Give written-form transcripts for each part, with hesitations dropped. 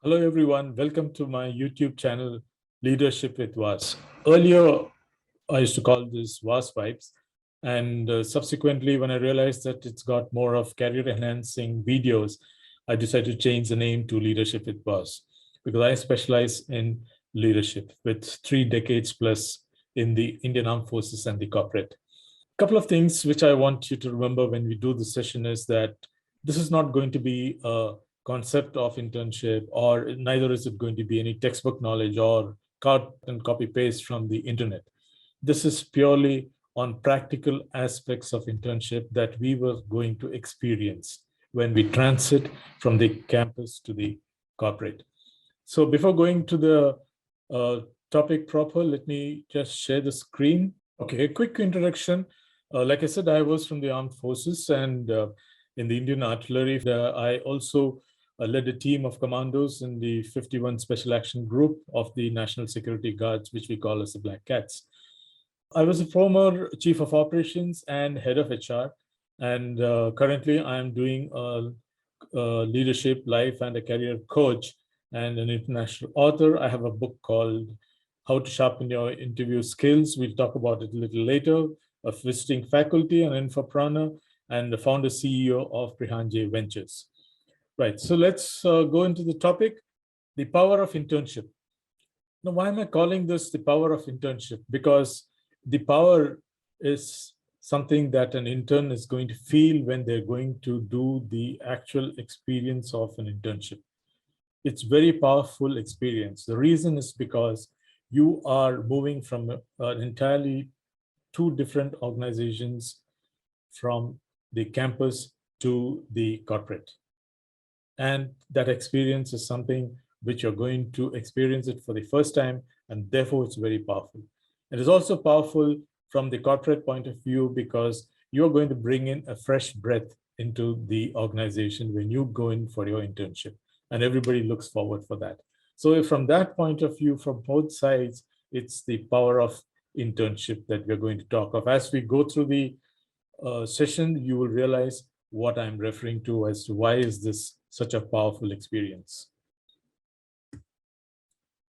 Hello, everyone. Welcome to my YouTube channel, Leadership with VAS. Earlier, I used to call this VAS Vibes. And subsequently, when I realized that it's got more of career-enhancing videos, I decided to change the name to Leadership with VAS because I specialize in leadership with 3 decades plus in the Indian Armed Forces and the corporate. A couple of things which I want you to remember when we do this session is that this is not going to be a concept of internship, or neither is it going to be any textbook knowledge or cut and copy paste from the internet. This is purely on practical aspects of internship that we were going to experience when we transit from the campus to the corporate. So before going to the topic proper, let me just share the screen. Okay, a quick introduction. Like I said, I was from the Armed Forces and in the Indian Artillery. I also led a team of commandos in the 51 Special Action Group of the National Security Guards, which we call as the Black Cats. I was a former Chief of Operations and Head of HR, and currently I'm doing a leadership, life, and a career coach and an international author. I have a book called How to Sharpen Your Interview Skills. We'll talk about it a little later. A visiting faculty, an infopreneur, and the founder CEO of Prihanjay Ventures. Right, so let's go into the topic, the power of internship. Now, why am I calling this the power of internship? Because the power is something that an intern is going to feel when they're going to do the actual experience of an internship. It's very powerful experience. The reason is because you are moving from an entirely 2 different organizations, from the campus to the corporate. And that experience is something which you're going to experience it for the first time, and therefore it's very powerful. It is also powerful from the corporate point of view because you're going to bring in a fresh breath into the organization when you go in for your internship, and everybody looks forward for that. So from that point of view, from both sides, it's the power of internship that we're going to talk of. As we go through the session, you will realize what I'm referring to as to why is this such a powerful experience.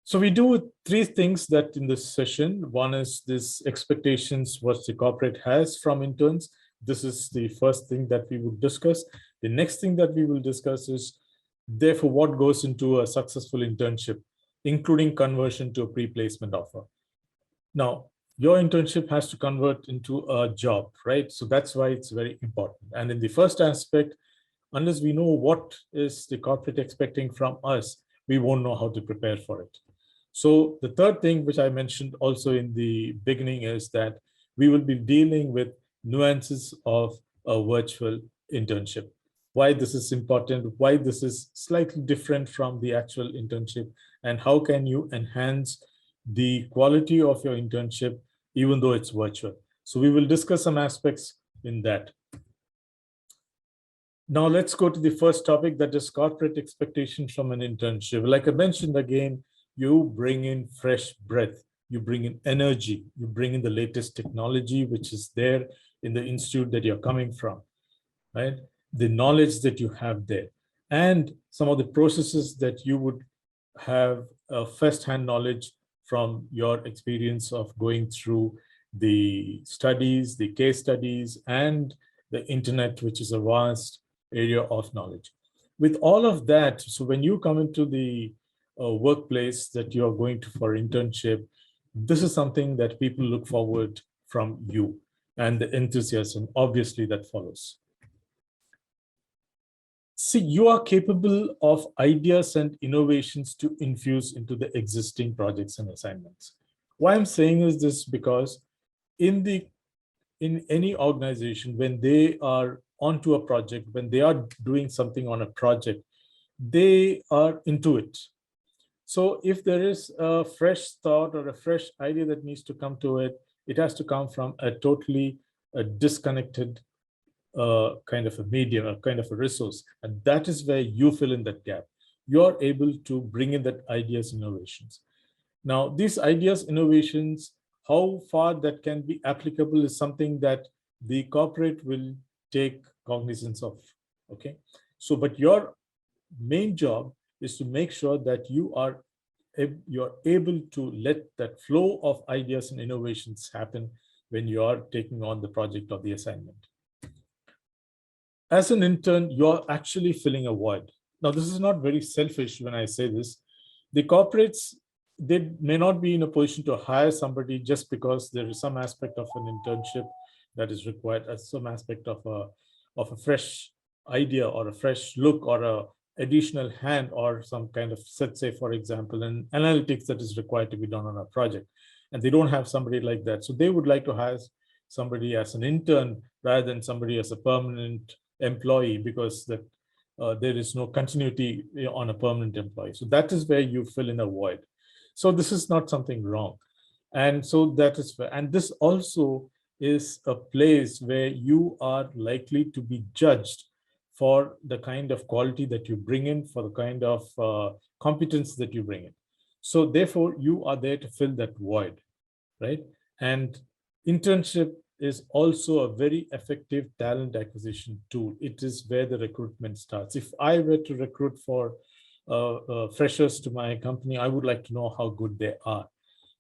So we do 3 things that in this session. One is this expectations what the corporate has from interns. This is the first thing that we would discuss. The next thing that we will discuss is therefore what goes into a successful internship, including conversion to a pre-placement offer. Now, your internship has to convert into a job, right? So that's why it's very important. And in the first aspect, unless we know what is the corporate expecting from us, we won't know how to prepare for it. So the third thing, which I mentioned also in the beginning, is that we will be dealing with nuances of a virtual internship. Why this is important, why this is slightly different from the actual internship, and how can you enhance the quality of your internship even though it's virtual. So we will discuss some aspects in that. Now let's go to the first topic, that is corporate expectations from an internship. Like I mentioned again, you bring in fresh breath, you bring in energy, you bring in the latest technology which is there in the institute that you're coming from, right? The knowledge that you have there, and some of the processes that you would have first-hand knowledge from your experience of going through the studies, the case studies, and the internet, which is a vast area of knowledge. With all of that, so when you come into the workplace that you're going to for internship, this is something that people look forward from you, and the enthusiasm, obviously, that follows. See, you are capable of ideas and innovations to infuse into the existing projects and assignments. Why I'm saying is this because in any organization, when they are onto a project, when they are doing something on a project, they are into it. So if there is a fresh thought or a fresh idea that needs to come to it, it has to come from a totally disconnected kind of a medium, a kind of a resource. And that is where you fill in that gap. You're able to bring in that ideas, innovations. Now, these ideas, innovations, how far that can be applicable is something that the corporate will take cognizance of, okay? So, but your main job is to make sure that you're able to let that flow of ideas and innovations happen when you are taking on the project or the assignment. As an intern, you're actually filling a void. Now, this is not very selfish when I say this. The corporates, they may not be in a position to hire somebody just because there is some aspect of an internship that is required, as some aspect of a fresh idea or a fresh look or a additional hand or some kind of, let's say, for example, an analytics that is required to be done on a project. And they don't have somebody like that. So they would like to hire somebody as an intern rather than somebody as a permanent employee, because that there is no continuity on a permanent employee. So that is where you fill in a void. So this is not something wrong. And so that is fair. And this also is a place where you are likely to be judged for the kind of quality that you bring in, for the kind of competence that you bring in. So therefore, you are there to fill that void, right? And internship is also a very effective talent acquisition tool. It is where the recruitment starts. If I were to recruit for freshers to my company, I would like to know how good they are,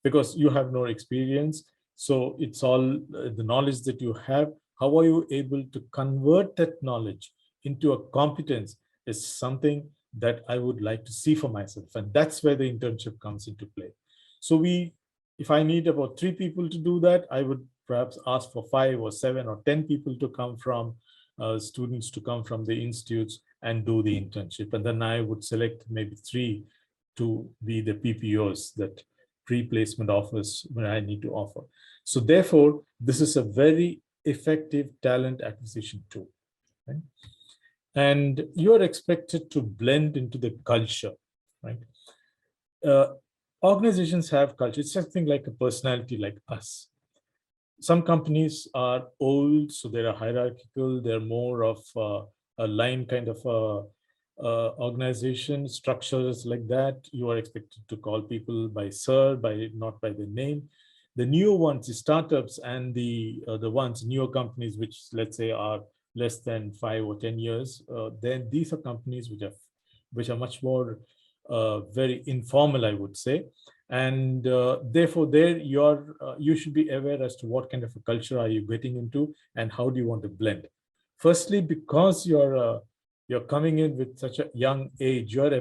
because you have no experience. So it's all the knowledge that you have. How are you able to convert that knowledge into a competence is something that I would like to see for myself. And that's where the internship comes into play. So if I need about 3 people to do that, I would perhaps ask for 5 or 7 or 10 people to come from students to come from the institutes and do the internship. And then I would select maybe 3 to be the PPOs, that pre-placement offers when I need to offer. So therefore, this is a very effective talent acquisition tool. Right? And you're expected to blend into the culture, right? Organizations have culture. It's something like a personality like us. Some companies are old, so they're hierarchical. They're more of a line kind of organization structures like that. You are expected to call people by sir, not by the name. The new ones, the startups, and the newer companies, which let's say are less than 5 or 10 years, then these are companies which are much more very informal, I would say. And therefore, there you should be aware as to what kind of a culture are you getting into and how do you want to blend. Firstly, because you're coming in with such a young age, your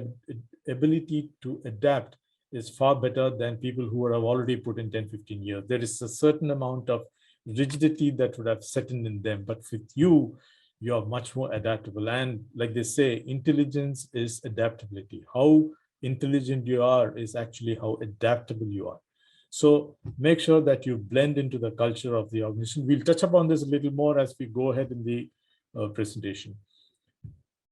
ability to adapt is far better than people who have already put in 10, 15 years. There is a certain amount of rigidity that would have set in them. But with you, you're much more adaptable. And like they say, intelligence is adaptability. How intelligent you are is actually how adaptable you are. So make sure that you blend into the culture of the organization. We'll touch upon this a little more as we go ahead in the presentation.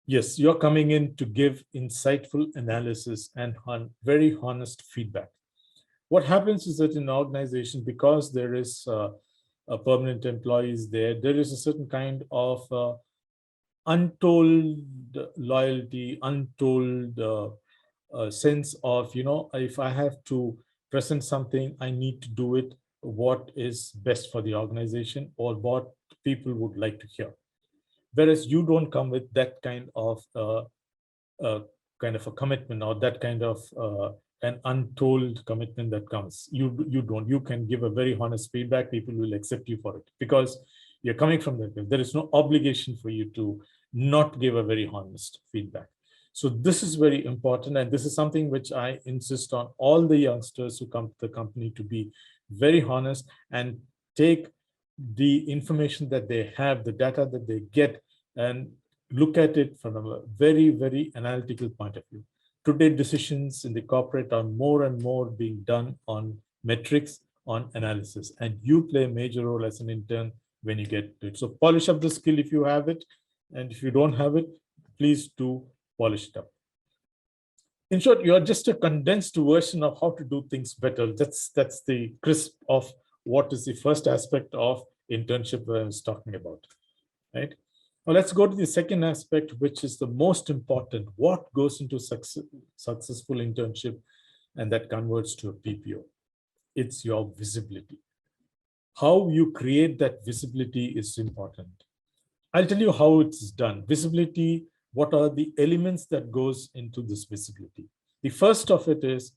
Yes, you're coming in to give insightful analysis and very honest feedback. What happens is that in an organization, because there is a permanent employees there is a certain kind of untold loyalty, untold sense of, if I have to present something, I need to do it what is best for the organization or what people would like to hear. Whereas you don't come with that kind of a commitment, or that kind of an untold commitment that comes. You don't. You can give a very honest feedback. People will accept you for it because you're coming from that. There is no obligation for you to not give a very honest feedback. So this is very important, and this is something which I insist on all the youngsters who come to the company to be very honest and take the information that they have, the data that they get, and look at it from a very, very analytical point of view. Today, decisions in the corporate are more and more being done on metrics, on analysis, and you play a major role as an intern when you get to it. So polish up the skill if you have it, and if you don't have it, please do polish it up. In short, you are just a condensed version of how to do things better. That's the crisp of what is the first aspect of internship that I was talking about, right? Now let's go to the second aspect, which is the most important. What goes into successful internship, and that converts to a PPO? It's your visibility. How you create that visibility is important. I'll tell you how it's done. Visibility what are the elements that goes into this visibility. The first of it is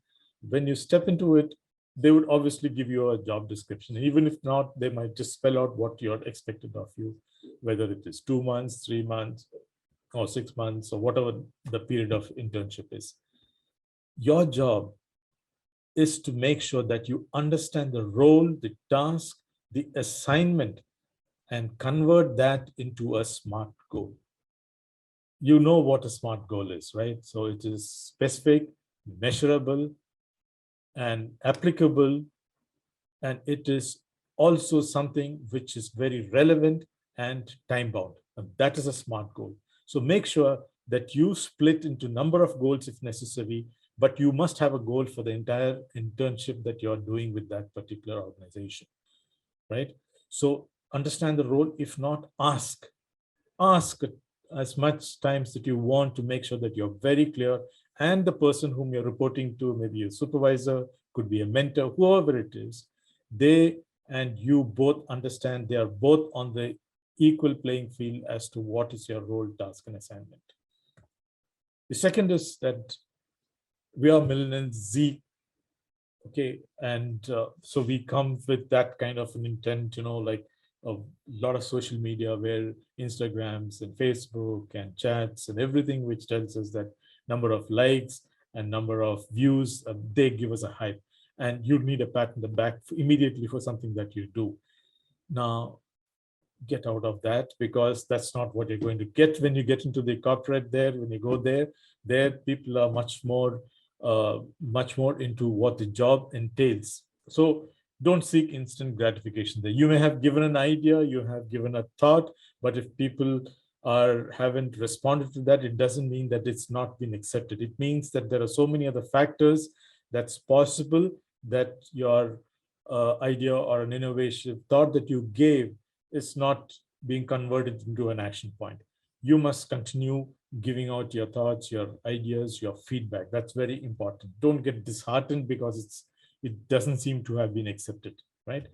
when you step into it, they would obviously give you a job description. Even if not, they might just spell out what you're expected of you, whether it is 2 months, 3 months, or 6 months, or whatever the period of internship is. Your job is to make sure that you understand the role, the task, the assignment, and convert that into a SMART goal. You know what a SMART goal is, right? So it is specific, measurable, and applicable, and it is also something which is very relevant and time bound. And that is a SMART goal. So make sure that you split into number of goals if necessary, but you must have a goal for the entire internship that you're doing with that particular organization, right? So understand the role. If not, ask as much times that you want to make sure that you're very clear, and the person whom you're reporting to, maybe a supervisor, could be a mentor, whoever it is, they and you both understand they are both on the equal playing field as to what is your role, task, and assignment. The second is that we are millennials Z, okay, and so we come with that kind of an intent, like a lot of social media where Instagrams and Facebook and chats and everything which tells us that number of likes and number of views, they give us a hype, and you need a pat in the back immediately for something that you do. Now, get out of that, because that's not what you're going to get when you get into the corporate. There, when you go there people are much more into what the job entails. So don't seek instant gratification there. You may have given an idea, you have given a thought, but if people haven't responded to that, it doesn't mean that it's not been accepted. It means that there are so many other factors that's possible that your idea or an innovation thought that you gave is not being converted into an action point. You must continue giving out your thoughts, your ideas, your feedback. That's very important. Don't get disheartened because it doesn't seem to have been accepted, right?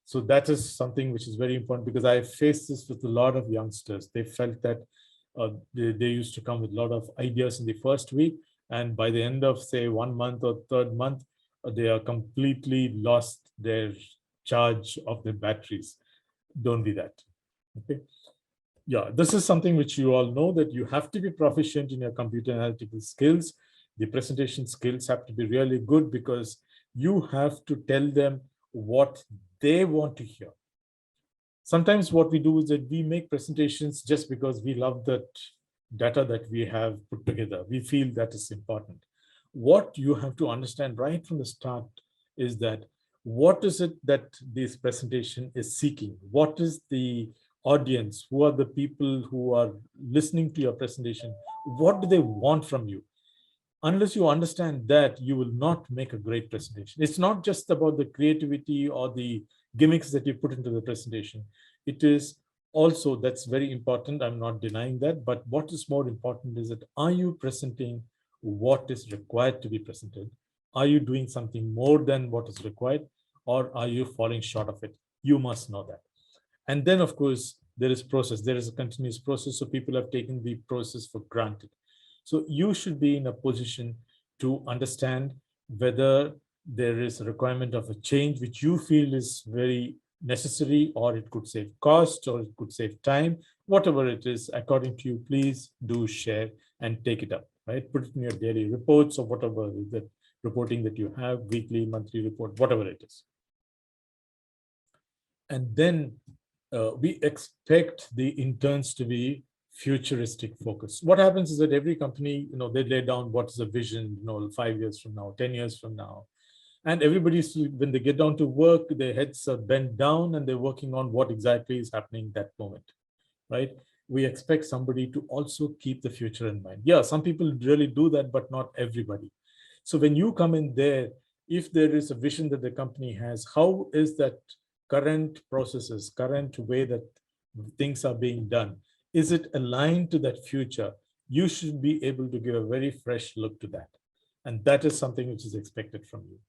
So that is something which is very important, because I faced this with a lot of youngsters. They felt that they used to come with a lot of ideas in the first week, and by the end of, say, 1 month or third month, they are completely lost their charge of their batteries. Don't be that. Okay. Yeah, this is something which you all know, that you have to be proficient in your computer analytical skills. The presentation skills have to be really good, because you have to tell them what they want to hear. Sometimes what we do is that we make presentations just because we love that data that we have put together. We feel that is important. What you have to understand right from the start is that what is it that this presentation is seeking? What is the audience? Who are the people who are listening to your presentation? What do they want from you? Unless you understand that, you will not make a great presentation. It's not just about the creativity or the gimmicks that you put into the presentation. It is also, that's very important. I'm not denying that. But what is more important is that, are you presenting what is required to be presented? Are you doing something more than what is required, or are you falling short of it? You must know that. And then, of course, there is process. There is a continuous process. So people have taken the process for granted. So you should be in a position to understand whether there is a requirement of a change which you feel is very necessary, or it could save cost, or it could save time. Whatever it is, according to you, please do share and take it up, right? Put it in your daily reports, or whatever the reporting that you have, weekly, monthly report, whatever it is. And then we expect the interns to be futuristic focus. What happens is that every company, they lay down what is the vision, 5 years from now, 10 years from now. And everybody's, when they get down to work, their heads are bent down and they're working on what exactly is happening that moment, right? We expect somebody to also keep the future in mind. Yeah, some people really do that, but not everybody. So when you come in there, if there is a vision that the company has, how is that current processes, current way that things are being done, is it aligned to that future? You should be able to give a very fresh look to that. And that is something which is expected from you,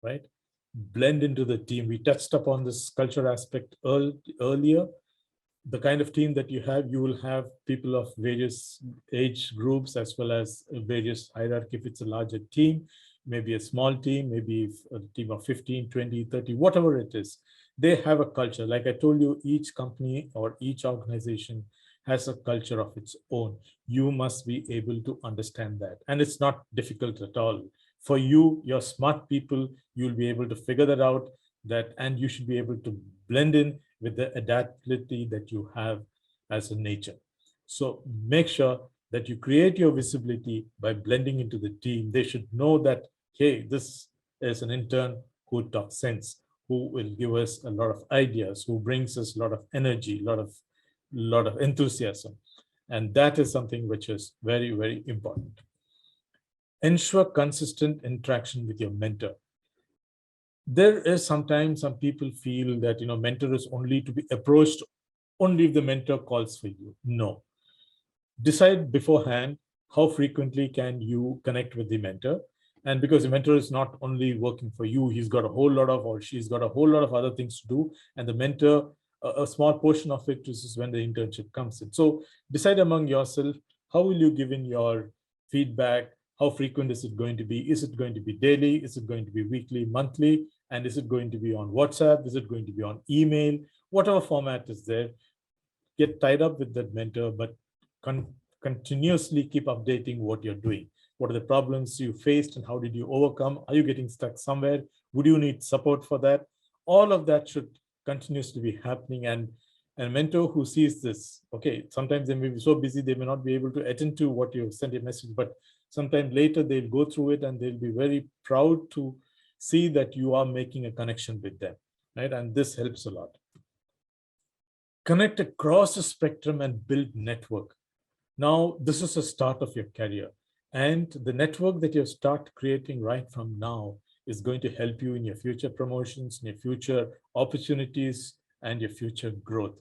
right? Blend into the team. We touched upon this culture aspect earlier. the kind of team that you will have people of various age groups as well as various hierarchy. If it's a larger team, maybe a small team, maybe a team of 15, 20, 30, whatever it is, they have a culture. Like I told you, each company or each organization has a culture of its own. You must be able to understand that. And it's not difficult at all. For you, you're smart people, you'll be able to figure that out, that, and you should be able to blend in with the adaptability that you have as a nature. So make sure that you create your visibility by blending into the team. They should know that, hey, this is an intern who talks sense, who will give us a lot of ideas, who brings us a lot of energy, a lot of enthusiasm. And that is something which is very, very important. Ensure consistent interaction with your mentor. There is sometimes some people feel that, mentor is only to be approached only if the mentor calls for you. No. Decide beforehand how frequently can you connect with the mentor. And because the mentor is not only working for you, he's got a whole lot of, or she's got a whole lot of other things to do. And the mentor, a small portion of it is when the internship comes in. So decide among yourself, how will you give in your feedback? How frequent is it going to be? Is it going to be daily? Is it going to be weekly, monthly? And is it going to be on WhatsApp? Is it going to be on email? Whatever format is there, get tied up with that mentor, but continuously keep updating what you're doing. What are the problems you faced and how did you overcome? Are you getting stuck somewhere? Would you need support for that? All of that should continuously be happening. And a mentor who sees this, okay, sometimes they may be so busy, they may not be able to attend to what you sent a message, but sometime later they'll go through it and they'll be very proud to see that you are making a connection with them, right? And this helps a lot. Connect across the spectrum and build network. Now, this is a start of your career. And the network that you start creating right from now is going to help you in your future promotions, in your future opportunities, and your future growth.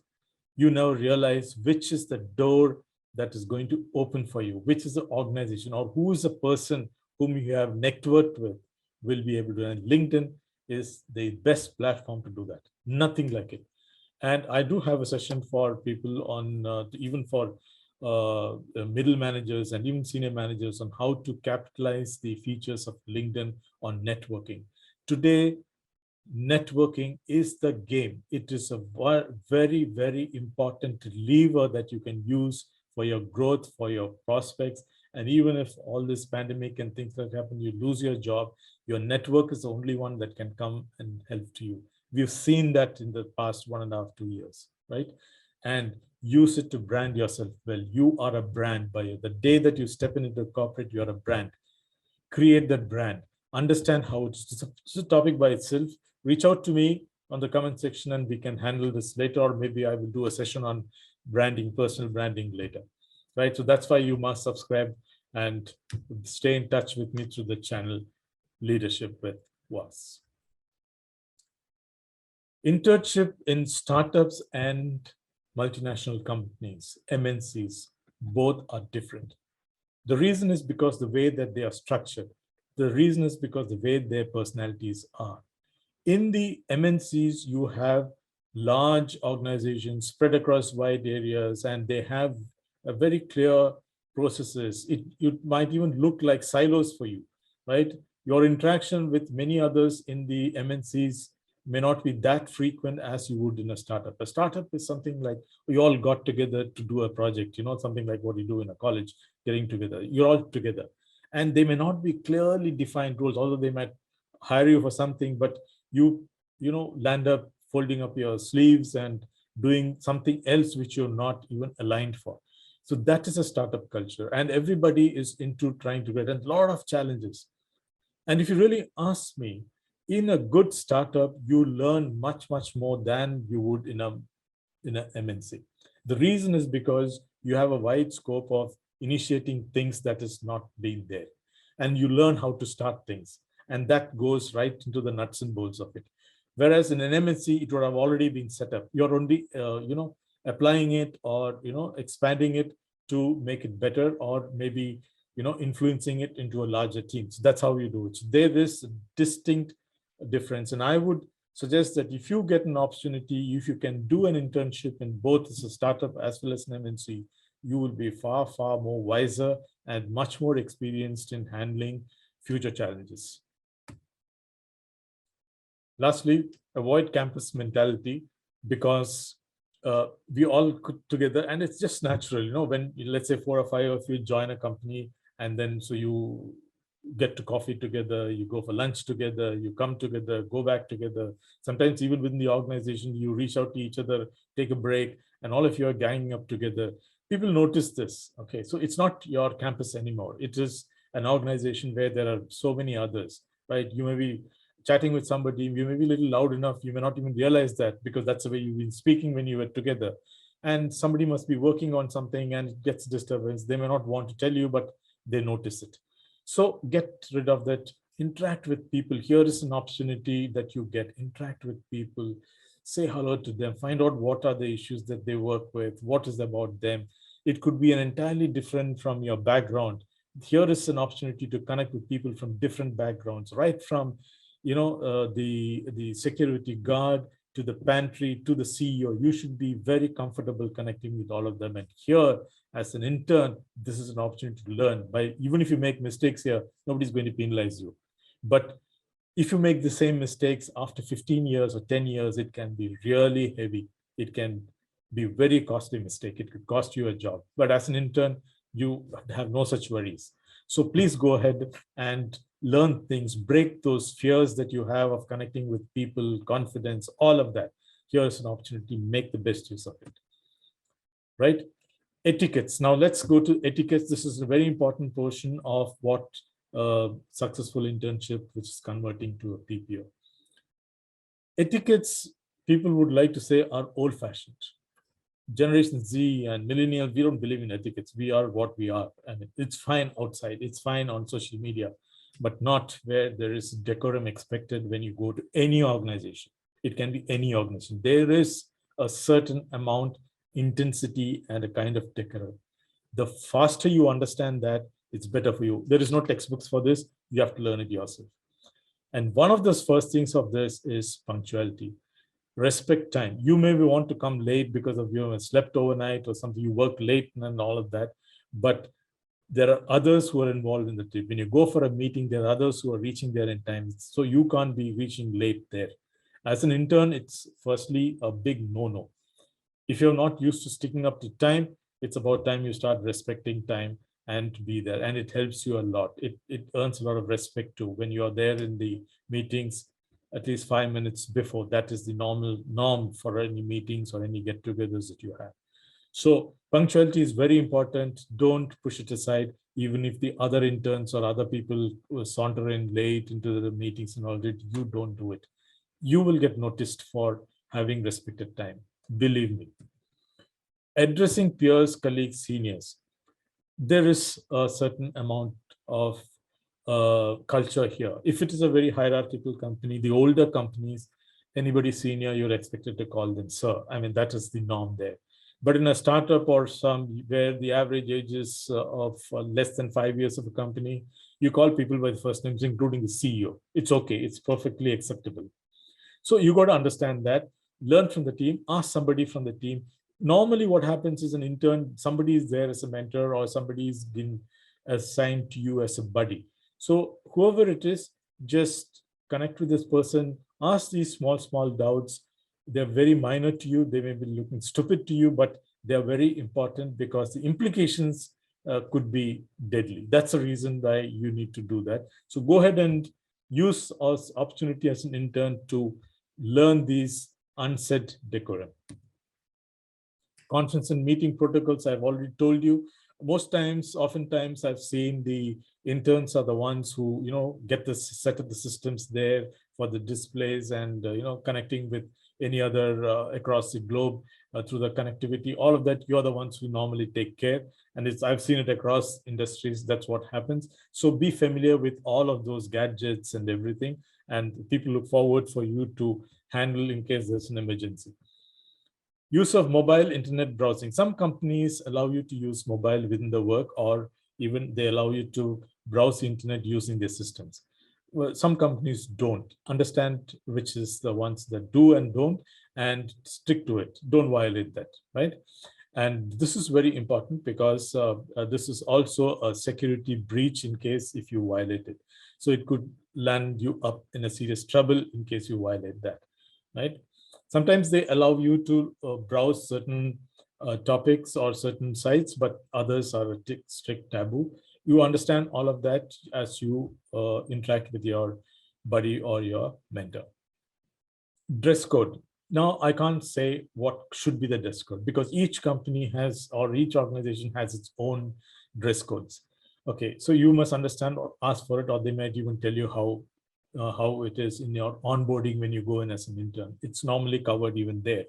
You now realize which is the door that is going to open for you, which is the organization or who is the person whom you have networked with will be able to. And LinkedIn is the best platform to do that. Nothing like it. And I do have a session for people on, even for middle managers and even senior managers on how to capitalize the features of LinkedIn on networking. Today, networking is the game. It is a very, very important lever that you can use for your growth, for your prospects. And even if all this pandemic and things that happen, you lose your job, your network is the only one that can come and help to you. We've seen that in the past 1.5, 2 years, right? And use it to brand yourself well. You are a brand buyer. The day that you step into corporate, you're a brand. Create that brand. Understand how it's a topic by itself. Reach out to me on the comment section and we can handle this later, or maybe I will do a session on branding, personal branding later, right? So that's why you must subscribe and stay in touch with me through the channel Leadership with Was. Internship in startups and multinational companies, MNCs, both are different. The reason is because the way that they are structured. The reason is because the way their personalities are. In the MNCs, you have large organizations spread across wide areas, and they have a very clear processes. It might even look like silos for you, right? Your interaction with many others in the MNCs may not be that frequent as you would in a startup. A startup is something like we all got together to do a project, something like what you do in a college, getting together. You're all together. And they may not be clearly defined rules, although they might hire you for something, but you land up folding up your sleeves and doing something else which you're not even aligned for. So that is a startup culture, and everybody is into trying to get a lot of challenges. And if you really ask me, in a good startup, you learn much, much more than you would in a MNC. The reason is because you have a wide scope of initiating things that is not being there. And you learn how to start things. And that goes right into the nuts and bolts of it. Whereas in an MNC, it would have already been set up. You're only, applying it or, expanding it to make it better, or maybe, influencing it into a larger team. So that's how you do it. So there is a distinct difference. And I would suggests that if you get an opportunity, if you can do an internship in both as a startup as well as an MNC, you will be far, far more wiser and much more experienced in handling future challenges. Lastly, avoid campus mentality, because we all put together, and it's just natural, when let's say 4 or 5 of you join a company, and then so you get to coffee together, you go for lunch together, you come together, go back together. Sometimes even within the organization, you reach out to each other, take a break, and all of you are ganging up together. People notice this. Okay, so it's not your campus anymore. It is an organization where there are so many others, right? You may be chatting with somebody, you may be a little loud enough, you may not even realize that, because that's the way you've been speaking when you were together. And somebody must be working on something and it gets disturbance. They may not want to tell you, but they notice it. So get rid of that. Interact with people. Here is an opportunity that you get. Interact with people. Say hello to them. Find out what are the issues that they work with. What is about them. It could be an entirely different from your background. Here is an opportunity to connect with people from different backgrounds, right from the security guard to the pantry to the CEO. You should be very comfortable connecting with all of them. And here, as an intern, this is an opportunity to learn. By even if you make mistakes here, nobody's going to penalize you. But if you make the same mistakes after 15 years or 10 years, it can be really heavy. It can be very costly mistake. It could cost you a job. But as an intern, you have no such worries. So please go ahead and learn things, break those fears that you have of connecting with people, confidence, all of that. Here's an opportunity, make the best use of it, right? Etiquettes. Now let's go to etiquettes. This is a very important portion of what successful internship, which is converting to a PPO. Etiquettes, people would like to say, are old-fashioned. Generation Z and millennial, we don't believe in etiquettes. We are what we are. And it's fine outside. It's fine on social media, but not where there is decorum expected when you go to any organization. It can be any organization. There is a certain amount, intensity, and a kind of decorum. The faster you understand that, it's better for you. There is no textbooks for this. You have to learn it yourself. And one of those first things of this is punctuality. Respect time. You may want to come late because of you slept overnight or something, you work late and all of that, but there are others who are involved in the trip. When you go for a meeting, there are others who are reaching there in time, so you can't be reaching late there. As an intern, it's firstly a big no-no. If you're not used to sticking up to time, it's about time you start respecting time and to be there, and it helps you a lot. It earns a lot of respect too when you are there in the meetings at least 5 minutes before. That is the norm for any meetings or any get-togethers that you have. So punctuality is very important. Don't push it aside, even if the other interns or other people saunter in late into the meetings and all that. You don't do it. You will get noticed for having respected time. Believe me. Addressing peers, colleagues, seniors. There is a certain amount of culture here. If it is a very hierarchical company, the older companies, anybody senior, you're expected to call them sir. I mean, that is the norm there. But in a startup or some where the average age is of less than 5 years of a company, you call people by the first names, including the CEO. It's okay. It's perfectly acceptable. So you got to understand that, learn from the team, ask somebody from the team. Normally what happens is an intern, somebody is there as a mentor or somebody is been assigned to you as a buddy. So whoever it is, just connect with this person, ask these small doubts. They're very minor to you. They may be looking stupid to you, but they're very important because the implications could be deadly. That's the reason why you need to do that. So go ahead and use this opportunity as an intern to learn these unsaid decorum. Conference and meeting protocols, I've already told you. Oftentimes I've seen the interns are the ones who, get the set up the systems there for the displays and, connecting with any other across the globe through the connectivity, all of that, you're the ones who normally take care. And I've seen it across industries, that's what happens. So be familiar with all of those gadgets and everything. And people look forward for you to handle in case there's an emergency. Use of mobile internet browsing. Some companies allow you to use mobile within the work, or even they allow you to browse the internet using their systems. well, some companies don't understand which is the ones that do and don't, and stick to it. Don't violate that, right? And this is very important because this is also a security breach in case if you violate it. So it could land you up in a serious trouble in case you violate that, right? Sometimes they allow you to browse certain topics or certain sites, but others are a strict taboo. You understand all of that as you interact with your buddy or your mentor. Dress code. Now, I can't say what should be the dress code because each company has, or each organization has its own dress codes. Okay, so you must understand or ask for it, or they might even tell you how it is in your onboarding when you go in as an intern. It's normally covered even there.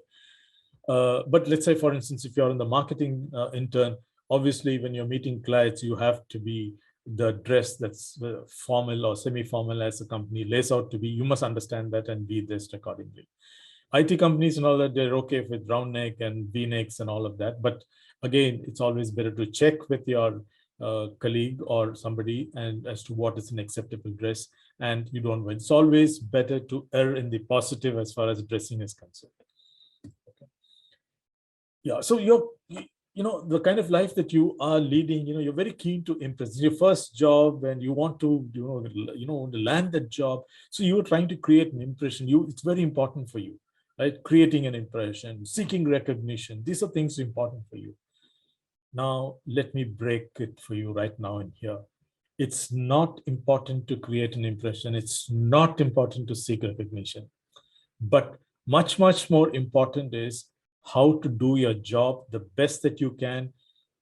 But let's say, for instance, if you're in the marketing intern, obviously when you're meeting clients, you have to be the dress that's formal or semi-formal as the company lays out to be. You must understand that and be dressed accordingly. IT companies and all that, they're okay with round neck and V-necks and all of that. But again, it's always better to check with your colleague or somebody and as to what is an acceptable dress, and you don't win. It's always better to err in the positive as far as dressing is concerned. Yeah, so the kind of life that you are leading, you're very keen to impress. It's your first job and you want to land that job, so you're trying to create an impression. It's very important for you, right? Creating an impression, seeking recognition, these are things important for you. Now let me break it for you right now and here. It's not important to create an impression. It's not important to seek recognition, but much more important is how to do your job the best that you can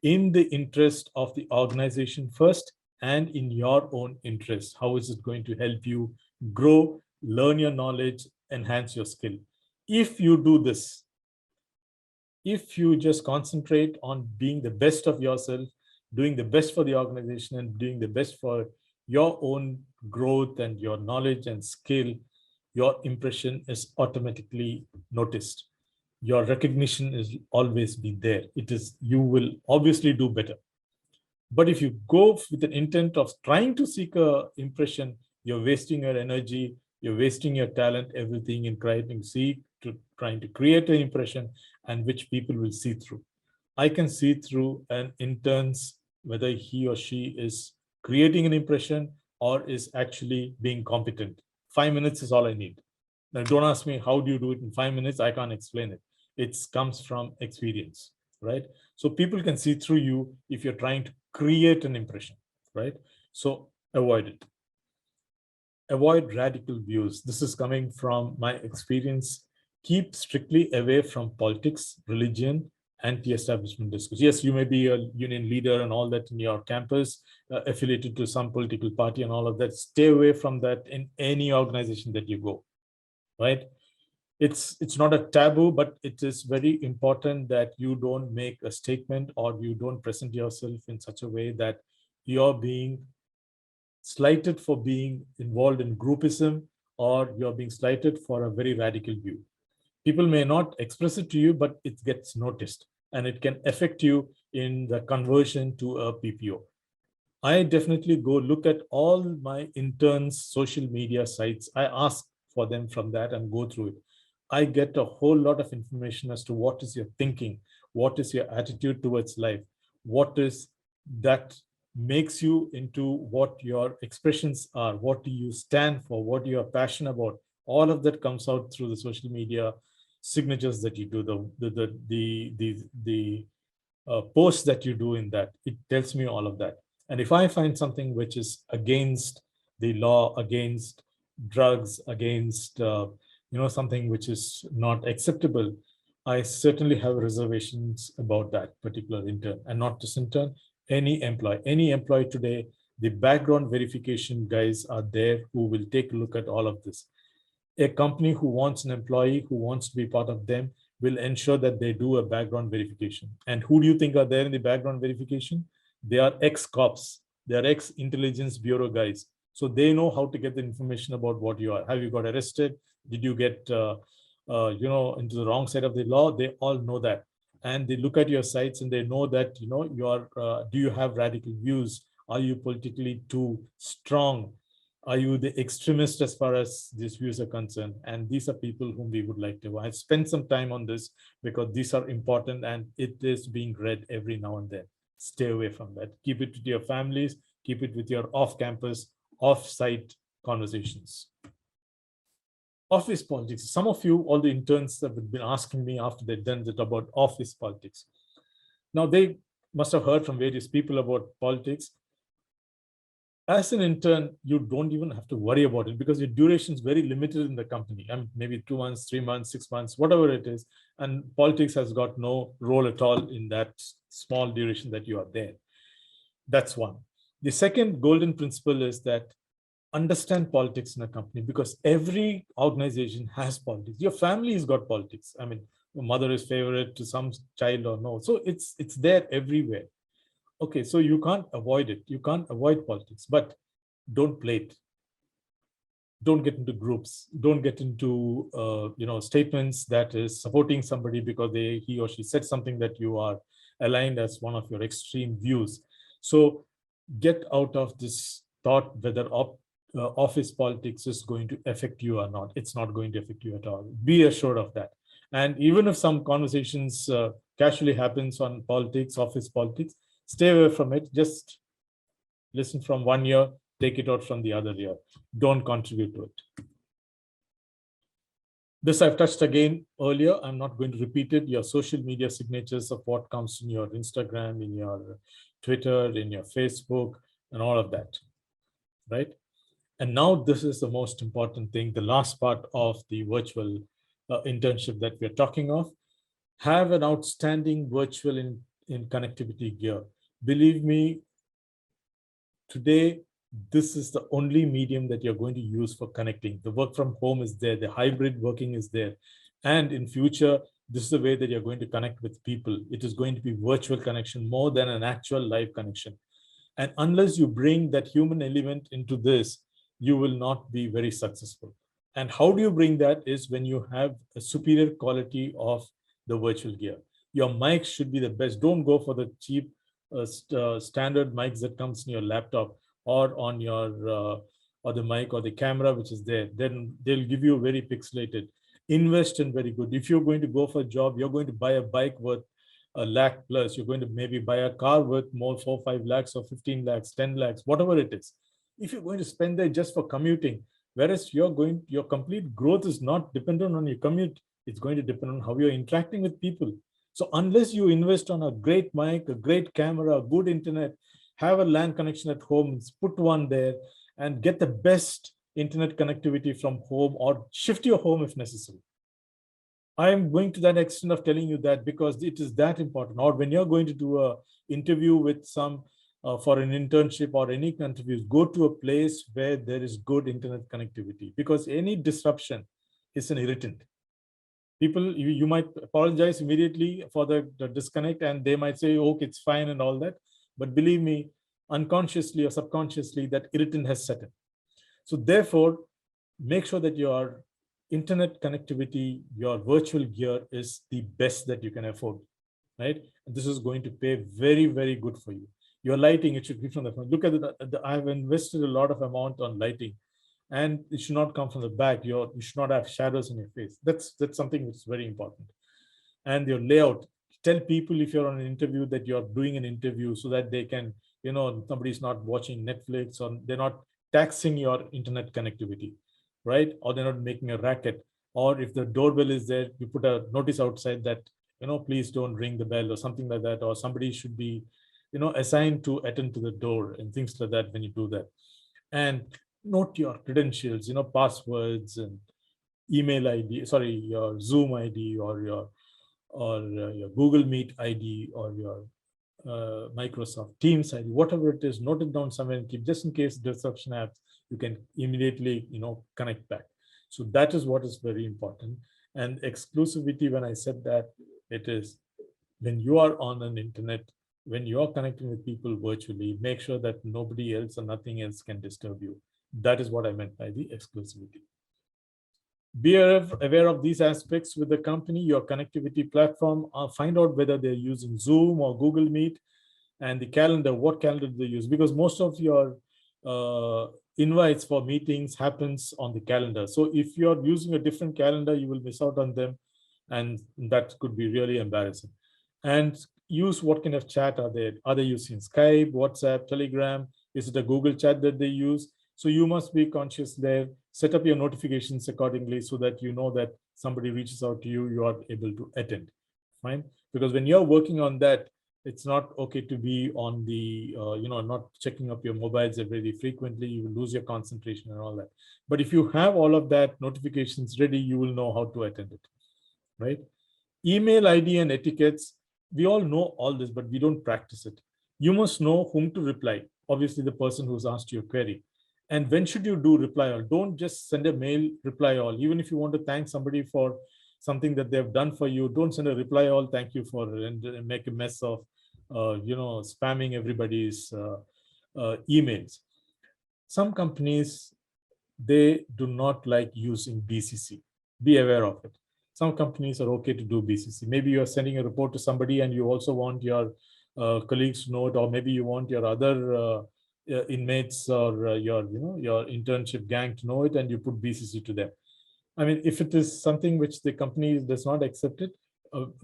in the interest of the organization first and in your own interest. How is it going to help you grow, learn your knowledge, enhance your skill? If you do this, if you just concentrate on being the best of yourself, doing the best for the organization and doing the best for your own growth and your knowledge and skill, your impression is automatically noticed. Your recognition is always be there. You will obviously do better. But if you go with an intent of trying to seek a impression, you're wasting your energy, you're wasting your talent, everything in trying to create an impression and which people will see through. I can see through an intern's whether he or she is creating an impression or is actually being competent. 5 minutes is all I need. Now, don't ask me how do you do it in 5 minutes. I can't explain it. It comes from experience, right? So people can see through you if you're trying to create an impression, right? So avoid it. Avoid radical views. This is coming from my experience. Keep strictly away from politics, religion, anti-establishment discourse. Yes, you may be a union leader and all that in your campus, affiliated to some political party and all of that. Stay away from that in any organization that you go, right? It's not a taboo, but it is very important that you don't make a statement or you don't present yourself in such a way that you're being slighted for being involved in groupism or you're being slighted for a very radical view. People may not express it to you, but it gets noticed and it can affect you in the conversion to a PPO. I definitely go look at all my interns' social media sites. I ask for them from that and go through it. I get a whole lot of information as to what is your thinking, what is your attitude towards life, what is that makes you into what your expressions are, what do you stand for, what you are passionate about. All of that comes out through the social media signatures that you do, the posts that you do in that. It tells me all of that. And if I find something which is against the law, against drugs, against something which is not acceptable, I certainly have reservations about that particular intern. And not just intern, any employee today, the background verification guys are there who will take a look at all of this. A company who wants an employee who wants to be part of them will ensure that they do a background verification. And who do you think are there in the background verification? They are ex-cops. They are ex-intelligence bureau guys. So they know how to get the information about what you are. Have you got arrested? Did you get into the wrong side of the law? They all know that. And they look at your sites and they know that, do you have radical views? Are you politically too strong? Are you the extremist as far as these views are concerned? And these are people whom we would like to. I spent some time on this because these are important and it is being read every now and then. Stay away from that. Keep it with your families, keep it with your off-campus, off-site conversations. Office politics. Some of you, all the interns have been asking me after they've done it about office politics. Now, they must have heard from various people about politics. As an intern, you don't even have to worry about it because your duration is very limited in the company. I mean, maybe 2 months, 3 months, 6 months, whatever it is. And politics has got no role at all in that small duration that you are there. That's one. The second golden principle is that understand politics in a company because every organization has politics. Your family has got politics. I mean, your mother is favorite to some child or no. So it's there everywhere. Okay, so you can't avoid it. You can't avoid politics, but don't play it. Don't get into groups. Don't get into statements that is supporting somebody because he or she said something that you are aligned as one of your extreme views. So get out of this thought whether office politics is going to affect you or not. It's not going to affect you at all. Be assured of that. And even if some conversations casually happens on politics, office politics, stay away from it. Just listen from one ear, take it out from the other ear. Don't contribute to it. This I've touched again earlier. I'm not going to repeat it. Your social media signatures of what comes in your Instagram, in your Twitter, in your Facebook, and all of that, right? And now this is the most important thing, the last part of the virtual internship that we're talking of. Have an outstanding virtual in connectivity gear. Believe me, today, this is the only medium that you're going to use for connecting. The work from home is there, the hybrid working is there. And in future, this is the way that you're going to connect with people. It is going to be virtual connection more than an actual live connection. And unless you bring that human element into this, you will not be very successful. And how do you bring that is when you have a superior quality of the virtual gear. Your mic should be the best. Don't go for the cheap standard mics that comes in your laptop or on your or the mic or the camera which is there. Then they'll give you very pixelated. Invest in very good. If you're going to go for a job, you're going to buy a bike worth a lakh plus. You're going to maybe buy a car worth more 4-5 lakhs or 15 lakhs, 10 lakhs, whatever it is. If you're going to spend that just for commuting, whereas your complete growth is not dependent on your commute, it's going to depend on how you're interacting with people. So unless you invest on a great mic, a great camera, a good internet, have a LAN connection at home, put one there, and get the best internet connectivity from home or shift your home if necessary. I am going to that extent of telling you that because it is that important. Or when you're going to do an interview with some for an internship or any interviews, go to a place where there is good internet connectivity because any disruption is an irritant. People, you might apologize immediately for the disconnect and they might say, okay, it's fine and all that. But believe me, unconsciously or subconsciously, that irritant has set in. So therefore, make sure that your internet connectivity, your virtual gear is the best that you can afford, right? And this is going to pay very, very good for you. Your lighting, it should be from the front. Look at it. I've invested a lot of amount on lighting. And it should not come from the back. You should not have shadows in your face. That's something that's very important. And your layout. Tell people if you're on an interview that you're doing an interview so that they can, somebody's not watching Netflix or they're not taxing your internet connectivity, right? Or they're not making a racket. Or if the doorbell is there, you put a notice outside that, please don't ring the bell or something like that. Or somebody should be, assigned to attend to the door and things like that when you do that. And note your credentials, passwords and email ID, your Zoom ID or your Google Meet ID or your Microsoft Teams ID, whatever it is, note it down somewhere and keep just in case disruption happens, you can immediately, connect back. So that is what is very important. And exclusivity, when I said that, it is when you are on an internet, when you are connecting with people virtually, make sure that nobody else or nothing else can disturb you. That is what I meant by the exclusivity. Be aware of these aspects with the company, your connectivity platform. Find out whether they're using Zoom or Google Meet, and the calendar, what calendar they use. Because most of your invites for meetings happens on the calendar. So if you're using a different calendar, you will miss out on them, and that could be really embarrassing. And use what kind of chat are they? Are they using Skype, WhatsApp, Telegram? Is it a Google chat that they use? So you must be conscious there. Set up your notifications accordingly so that you know that somebody reaches out to you, you are able to attend. Fine. Because when you're working on that, it's not okay to be on the, not checking up your mobiles very frequently. You will lose your concentration and all that. But if you have all of that notifications ready, you will know how to attend it, right? Email ID and etiquettes, we all know all this, but we don't practice it. You must know whom to reply. Obviously, the person who's asked you a query. And when should you do reply all? Don't just send a mail, reply all. Even if you want to thank somebody for something that they've done for you, don't send a reply all, thank you for, and make a mess of, spamming everybody's emails. Some companies, they do not like using BCC. Be aware of it. Some companies are okay to do BCC. Maybe you're sending a report to somebody and you also want your colleagues to know it, or maybe you want your other inmates or your internship gang to know it, and you put BCC to them. I mean, if it is something which the company does not accept it,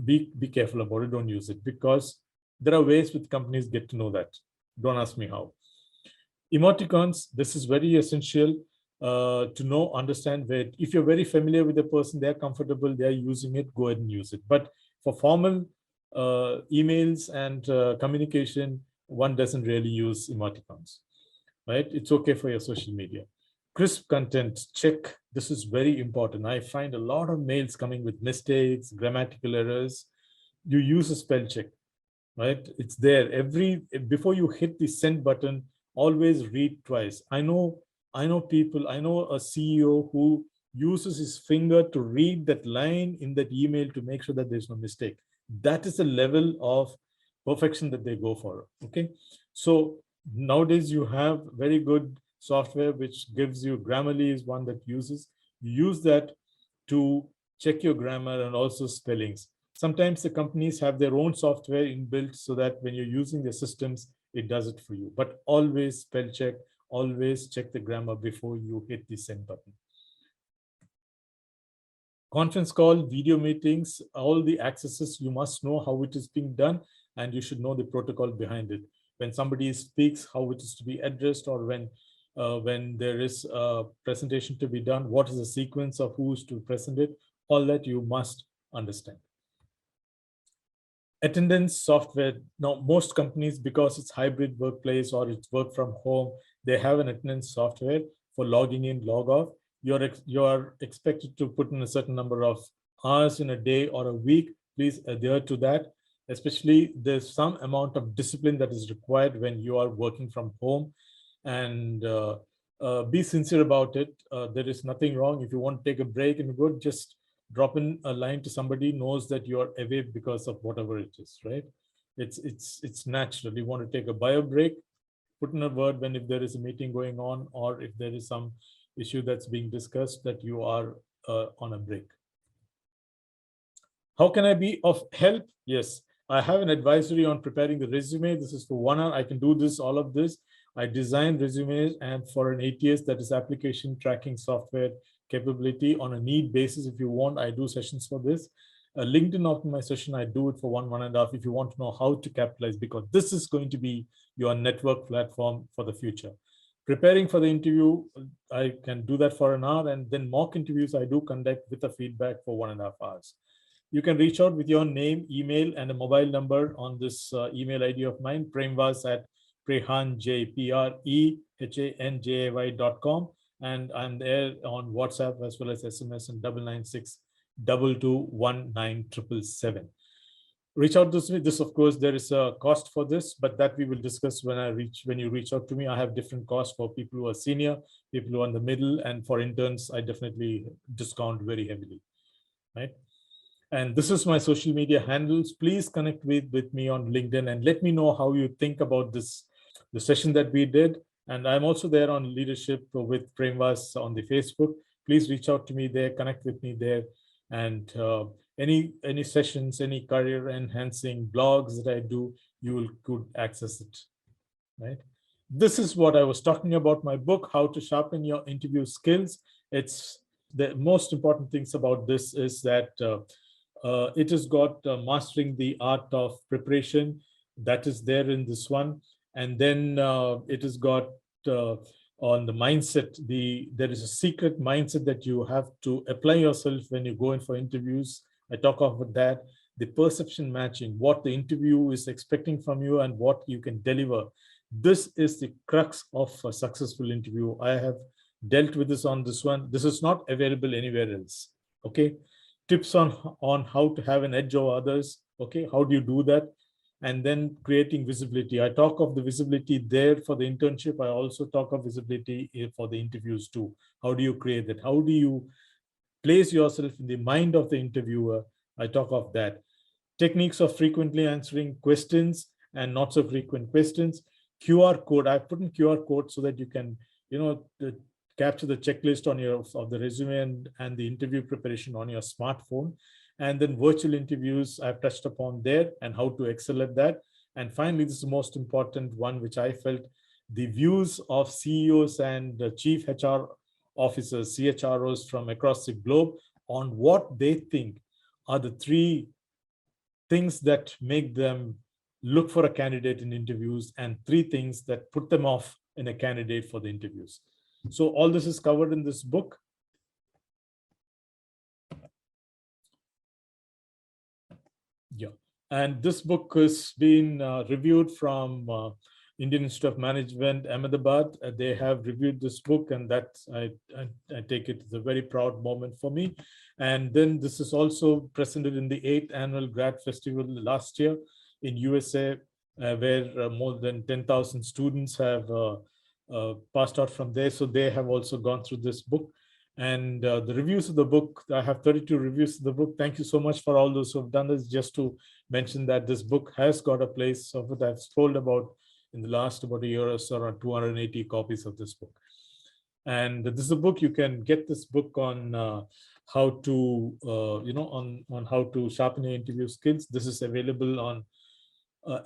be careful about it. Don't use it, because there are ways which companies get to know that. Don't ask me how. Emoticons, this is very essential to know, understand where. If you're very familiar with the person, they're comfortable, they're using it, go ahead and use it. But for formal emails and communication, one doesn't really use emoticons, right? It's okay for your social media. Crisp content, check. This is very important. I find a lot of mails coming with mistakes, grammatical errors. You use a spell check, right? It's there. Before you hit the send button, always read twice. I know people, I know a CEO who uses his finger to read that line in that email to make sure that there's no mistake. That is the level of perfection that they go for, okay? So nowadays you have very good software which gives you, Grammarly is one that uses. You use that to check your grammar and also spellings. Sometimes the companies have their own software inbuilt so that when you're using the systems, it does it for you. But always spell check, always check the grammar before you hit the send button. Conference call, video meetings, all the accesses, you must know how it is being done, and you should know the protocol behind it. When somebody speaks, how it is to be addressed, or when there is a presentation to be done, what is the sequence of who's to present it, all that you must understand. Attendance software. Now, most companies, because it's hybrid workplace or it's work from home, they have an attendance software for logging in, log off. You're expected to put in a certain number of hours in a day or a week. Please adhere to that. Especially, there's some amount of discipline that is required when you are working from home, and be sincere about it. There is nothing wrong. If you want to take a break and go, just drop in a line to somebody, knows that you're away because of whatever it is, right? It's natural. You want to take a bio break, put in a word when if there is a meeting going on, or if there is some issue that's being discussed, that you are on a break. How can I be of help? Yes, I have an advisory on preparing the resume. This is for 1 hour. I can do this, all of this. I design resumes, and for an ATS, that is application tracking software capability, on a need basis. If you want, I do sessions for this. LinkedIn optimization, I do it for 1.5 if you want to know how to capitalize, because this is going to be your network platform for the future. Preparing for the interview, I can do that for an hour, and then mock interviews I do conduct with a feedback for 1.5 hours. You can reach out with your name, email, and a mobile number on this email ID of mine, prehanjay.com, and I'm there on WhatsApp as well as SMS and 996-221-9777. Reach out to me. This, of course, there is a cost for this, but that we will discuss when you reach out to me. I have different costs for people who are senior, people who are in the middle, and for interns, I definitely discount very heavily, right? And this is my social media handles. Please connect with me on LinkedIn and let me know how you think about the session that we did. And I'm also there on leadership with Premvas on the Facebook. Please reach out to me there, connect with me there. And any sessions, any career enhancing blogs that I do, you could access it, right? this is what I was talking about my book, How to Sharpen Your Interview Skills. It's the most important things about this is that it has got mastering the art of preparation that is there in this one. And then it has got on the mindset, there is a secret mindset that you have to apply yourself when you go in for interviews. I talk about that, the perception matching, what the interview is expecting from you and what you can deliver. This is the crux of a successful interview. I have dealt with this on this one. This is not available anywhere else. Okay. Tips on how to have an edge over others. Okay. How do you do that? And then creating visibility. I talk of the visibility there for the internship. I also talk of visibility for the interviews too. How do you create that? How do you place yourself in the mind of the interviewer? I talk of that. Techniques of frequently answering questions and not so frequent questions. QR code. I put in QR code so that you can, capture the checklist on your of the resume and the interview preparation on your smartphone. And then virtual interviews I've touched upon there and how to excel at that. And finally, this is the most important one, which I felt, the views of CEOs and chief HR officers, CHROs from across the globe on what they think are the 3 things that make them look for a candidate in interviews and 3 things that put them off in a candidate for the interviews. So all this is covered in this book. Yeah, and this book has been reviewed from Indian Institute of Management, Ahmedabad. They have reviewed this book, and that I take it as a very proud moment for me. And then this is also presented in the 8th Annual Grad Festival last year in USA, where more than 10,000 students have passed out from there. So they have also gone through this book. And the reviews of the book, I have 32 reviews of the book. Thank you so much for all those who have done this. Just to mention that this book has got a place of it. I've sold about, in the last about a year or so, around 280 copies of this book. And this is a book, you can get this book on how to, on how to sharpen your interview skills. This is available on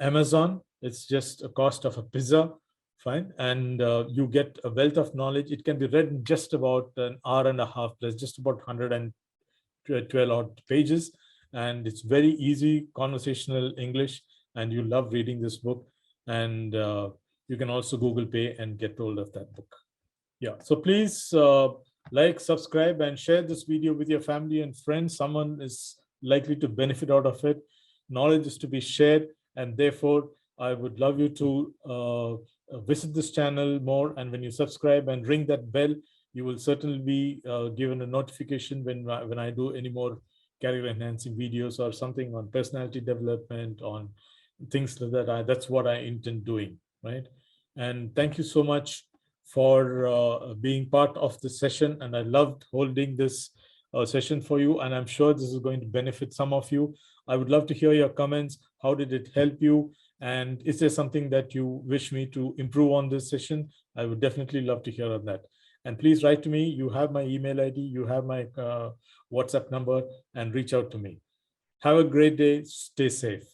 Amazon. It's just a cost of a pizza. Fine. And you get a wealth of knowledge. It can be read in just about an hour and a half. There's just about 112 odd pages. And it's very easy conversational English. And you love reading this book. And you can also Google Pay and get hold of that book. Yeah. So please like, subscribe, and share this video with your family and friends. Someone is likely to benefit out of it. Knowledge is to be shared. And therefore, I would love you to visit this channel more, and when you subscribe and ring that bell, you will certainly be given a notification when I do any more career enhancing videos or something on personality development, on things like that. That's what I intend doing, right? And thank you so much for being part of the session, and I loved holding this session for you, and I'm sure this is going to benefit some of you. I would love to hear your comments. How did it help you? And is there something that you wish me to improve on this session? I would definitely love to hear on that. And please write to me. You have my email ID, you have my WhatsApp number, and reach out to me. Have a great day. Stay safe.